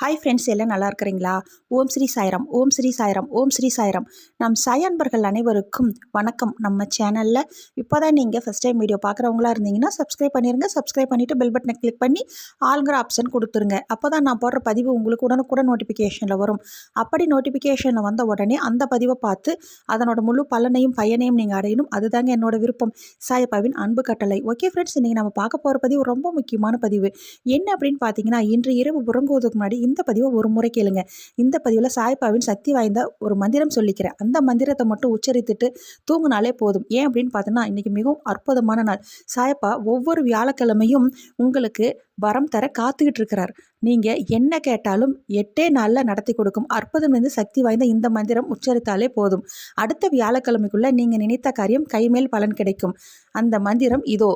Hi friends, எல்லாம் நல்லா இருக்கிறீங்களா? ஓம் ஸ்ரீ சாய்ராம், ஓம் ஸ்ரீ சாய்ராம், ஓம் ஸ்ரீ சாய்ராம். நம் சாய் அன்பர்கள் அனைவருக்கும் வணக்கம். நம்ம சேனலில் இப்போ தான் நீங்கள் ஃபஸ்ட் டைம் வீடியோ பார்க்குறவங்களா இருந்தீங்கன்னா சப்ஸ்கிரைப் பண்ணிடுங்க. சப்ஸ்கிரைப் பண்ணிவிட்டு பெல் பட்டனை கிளிக் பண்ணி ஆல்ங்கிற ஆப்ஷன் கொடுத்துருங்க. அப்போ தான் நான் போடுற பதிவு உங்களுக்கு உடனுக்குடன் நோட்டிஃபிகேஷனில் வரும். அப்படி நோட்டிஃபிகேஷனில் வந்த உடனே அந்த பதிவை பார்த்து அதனோட முழு பலனையும் பயனையும் நீங்கள் அடையணும். அதுதாங்க என்னோட விருப்பம். சாயப்பாவின் அன்பு கட்டளை. ஓகே ஃப்ரெண்ட்ஸ், இன்றைக்கி நம்ம பார்க்க போகிற பதிவு ரொம்ப முக்கியமான பதிவு. என்ன அப்படின்னு பார்த்தீங்கன்னா, இன்று இரவு உறங்குவதற்கு முன்னாடி இந்த பதிவை ஒரு முறை கேளுங்க. இந்த பதிவில் சாய்பாவின் சக்தி வாய்ந்த ஒரு மந்திரம் சொல்லிக்கிறேன். அந்த மந்திரத்தை மட்டும் உச்சரித்துட்டு தூங்கினாலே போதும். ஏன் அப்படின்னு பார்த்தோன்னா, இன்றைக்கி மிகவும் அற்புதமான நாள். சாயப்பா ஒவ்வொரு வியாழக்கிழமையும் உங்களுக்கு வரம் தர காத்துக்கிட்டு இருக்கிறார். நீங்கள் என்ன கேட்டாலும் 8 நாளில் நடத்தி கொடுக்கும் அற்புதம் இருந்து சக்தி வாய்ந்த இந்த மந்திரம் உச்சரித்தாலே போதும். அடுத்த வியாழக்கிழமைக்குள்ளே நீங்கள் நினைத்த காரியம் கைமேல் பலன் கிடைக்கும். அந்த மந்திரம் இதோ: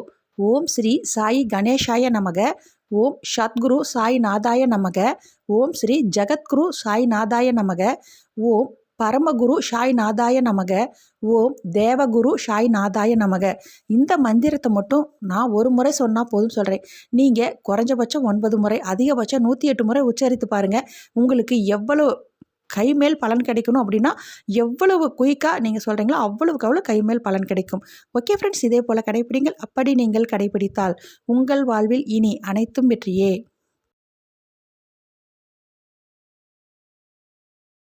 ஓம் ஸ்ரீ சாயி கணேஷாய நமக, ஓம் சத்குரு சாய் நாதாய நமக, ஓம் ஸ்ரீ ஜகத்குரு சாய் நாதாய நமக, ஓம் பரமகுரு சாய் நாதாய நமக, ஓம் தேவகுரு சாய் நாதாய நமக. இந்த மந்திரத்தை மட்டும் நான் ஒரு முறை சொன்னால் போதும் சொல்கிறேன். நீங்கள் குறைஞ்சபட்சம் 9 முறை, அதிகபட்சம் 108 முறை உச்சரித்து பாருங்கள். உங்களுக்கு எவ்வளோ கைமேல் பலன் கிடைக்கணும் அப்படின்னா, எவ்வளவு குயிக்காக நீங்கள் சொல்கிறீங்களோ அவ்வளவுக்கு அவ்வளோ கைமேல் பலன் கிடைக்கும். ஓகே ஃப்ரெண்ட்ஸ், இதே போல் கடைப்பிடிங்கள். அப்படி நீங்கள் கடைப்பிடித்தால் உங்கள் வாழ்வில் இனி அனைத்தும் வெற்றியே.